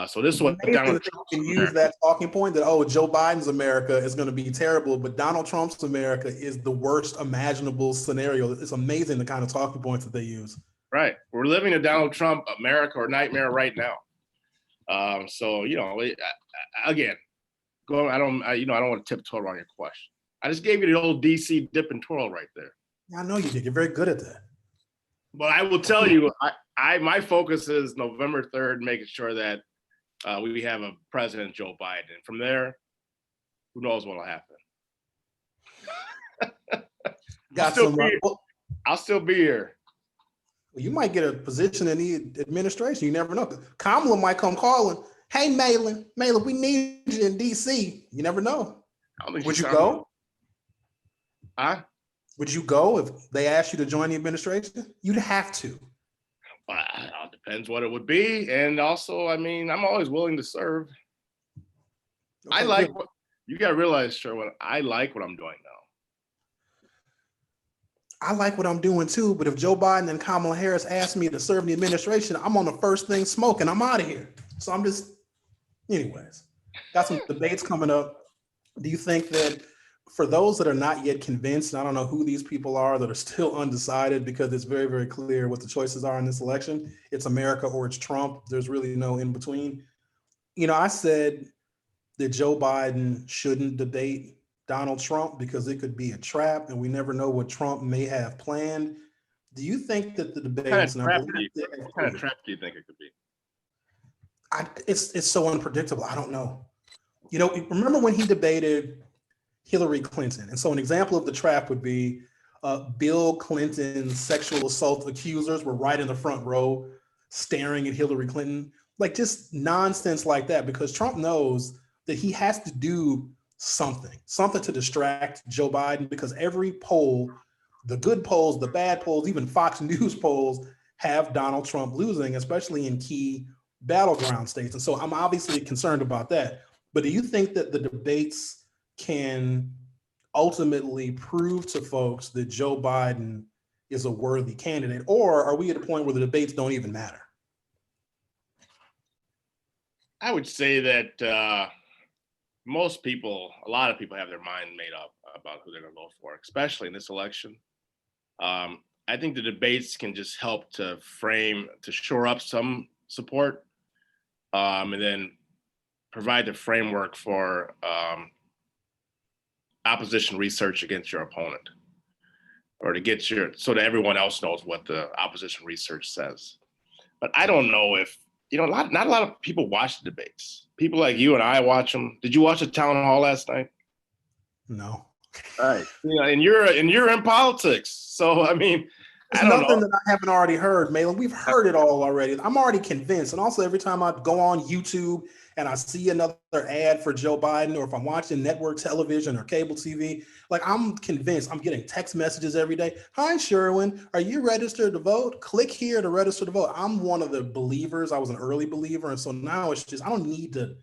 So this is what Donald Trump
can use that talking point that, oh, Joe Biden's America is going to be terrible, but Donald Trump's America is the worst imaginable scenario. It's amazing the kind of talking points that they use.
Right. We're living in Donald Trump America or nightmare right now. So, again, I don't want to tiptoe around your question. I just gave you the old DC dip and twirl right there.
I know you did. You're very good at that.
But I will tell you, my focus is November 3rd, making sure that we have a President Joe Biden. And from there, who knows what will happen. I'll still be here.
Well, you might get a position in the administration. You never know. Kamala might come calling. Hey, Mahlon, we need you in DC. You never know. Would you go?
Huh?
Would you go if they asked you to join the administration? You'd have to.
Well, it depends what it would be. And also, I'm always willing to serve. Okay, you got to realize, Sherwin, I like what I'm doing now.
I like what I'm doing too, but if Joe Biden and Kamala Harris ask me to serve in the administration, I'm on the first thing smoking. I'm out of here. So I'm just, anyways, got some debates coming up. Do you think that for those that are not yet convinced, and I don't know who these people are that are still undecided, because it's very, very clear what the choices are in this election. It's America or it's Trump. There's really no in between. I said that Joe Biden shouldn't debate Donald Trump because it could be a trap and we never know what Trump may have planned. Do you think that the debate
what kind of trap do you think it could be?
It's so unpredictable. I don't know. Remember when he debated Hillary Clinton? And so an example of the trap would be Bill Clinton's sexual assault accusers were right in the front row staring at Hillary Clinton. Like just nonsense like that, because Trump knows that he has to do something to distract Joe Biden, because every poll, the good polls, the bad polls, even Fox News polls have Donald Trump losing, especially in key battleground states. And so I'm obviously concerned about that. But do you think that the debates can ultimately prove to folks that Joe Biden is a worthy candidate, or are we at a point where the debates don't even matter?
I would say that a lot of people have their mind made up about who they're going to vote for, especially in this election. I think the debates can just help to shore up some support, and then provide the framework for opposition research against your opponent, or so that everyone else knows what the opposition research says. But I don't know if, not a lot of people watch the debates. People like you and I watch them. Did you watch the town hall last night?
No.
All right. And you're in politics. So,
There's nothing that I haven't already heard, Mahlon. We've heard it all already. I'm already convinced. And also every time I go on YouTube and I see another ad for Joe Biden, or if I'm watching network television or cable TV, like I'm convinced. I'm getting text messages every day. Hi, Sherwin, are you registered to vote? Click here to register to vote. I'm one of the believers. I was an early believer. And so now it's just, I don't need to,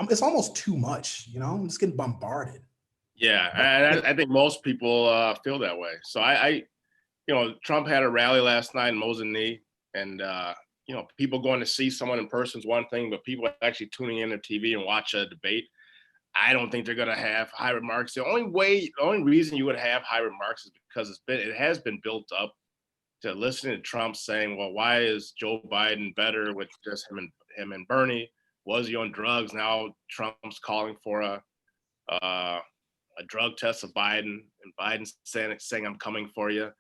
it's almost too much, I'm just getting bombarded.
Yeah, I think most people feel that way. So Trump had a rally last night in Mozambique, and people going to see someone in person is one thing, but people actually tuning in their TV and watch a debate, I don't think they're going to have high remarks. The only reason you would have high remarks is because it has been built up to listening to Trump saying, well, why is Joe Biden better with just him and Bernie? Was he on drugs? Now Trump's calling for a drug test of Biden, and Biden's saying I'm coming for you.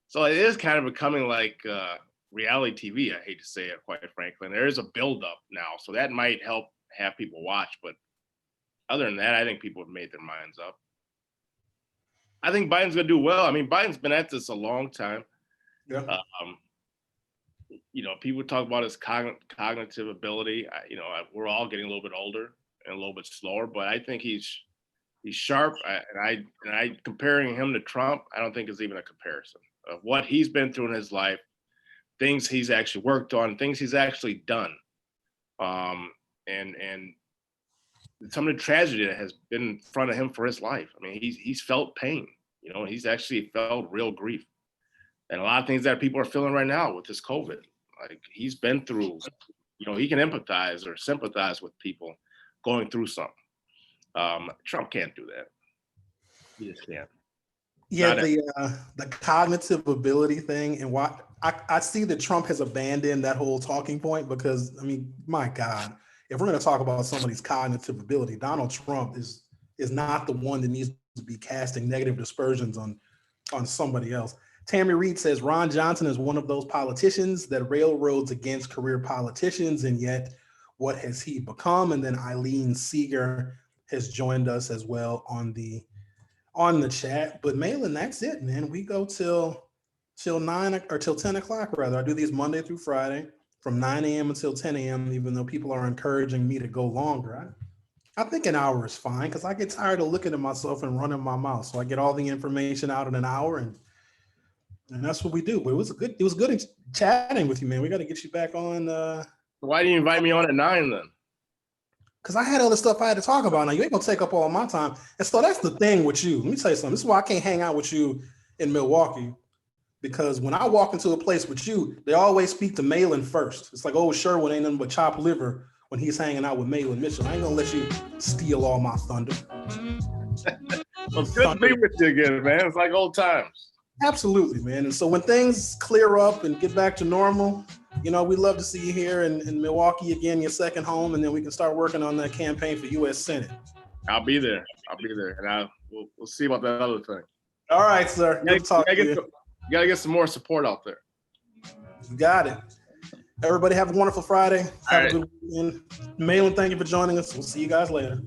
So it is kind of becoming like reality TV. I hate to say it, quite frankly. And there is a buildup now, so that might help have people watch. But other than that, I think people have made their minds up. I think Biden's going to do well. I mean, Biden's been at this a long time.
Yeah.
You know, people talk about his cognitive ability. We're all getting a little bit older and a little bit slower, but I think he's sharp. And I comparing him to Trump, I don't think is even a comparison of what he's been through in his life, things he's actually worked on, things he's actually done, and some of the tragedy that has been in front of him for his life. I mean, he's felt pain. You know, he's actually felt real grief, and a lot of things that people are feeling right now with this COVID. Like he's been through. You know, he can empathize or sympathize with people going through something. Trump can't do that. He just can't.
Yeah, the cognitive ability thing, and why I see that Trump has abandoned that whole talking point because, I mean, my God, if we're going to talk about somebody's cognitive ability, Donald Trump is not the one that needs to be casting negative dispersions on somebody else. Tammy Reed says Ron Johnson is one of those politicians that railroads against career politicians, and yet what has he become? And then Eileen Seeger has joined us as well on the chat. But Mahlon, that's it, man. We go till 9 or till 10 o'clock rather. I do these Monday through Friday from 9 a.m. until 10 a.m. Even though people are encouraging me to go longer, I think an hour is fine because I get tired of looking at myself and running my mouth. So I get all the information out in an hour, and that's what we do. But it was good chatting with you, man. We got to get you back on.
Why didn't you invite me on at 9 then?
Because I had other stuff I had to talk about. Now you ain't gonna take up all my time. And so that's the thing with you. Let me tell you something. This is why I can't hang out with you in Milwaukee. Because when I walk into a place with you, they always speak to Mahlon first. It's like, oh, Sherwood ain't nothing but chopped liver when he's hanging out with Mahlon Mitchell. I ain't gonna let you steal all my thunder.
Well, it's good to be with you again, man. It's like old times.
Absolutely, man. And so when things clear up and get back to normal, you know, we'd love to see you here in Milwaukee again, your second home, and then we can start working on that campaign for U.S. Senate.
I'll be there, and we'll see about that other thing.
All right, sir. Good to talk to you.
You gotta get some more support out there.
You got it. Everybody have a wonderful Friday. Have
All
a good weekend. Mahlon, thank you for joining us. We'll see you guys later.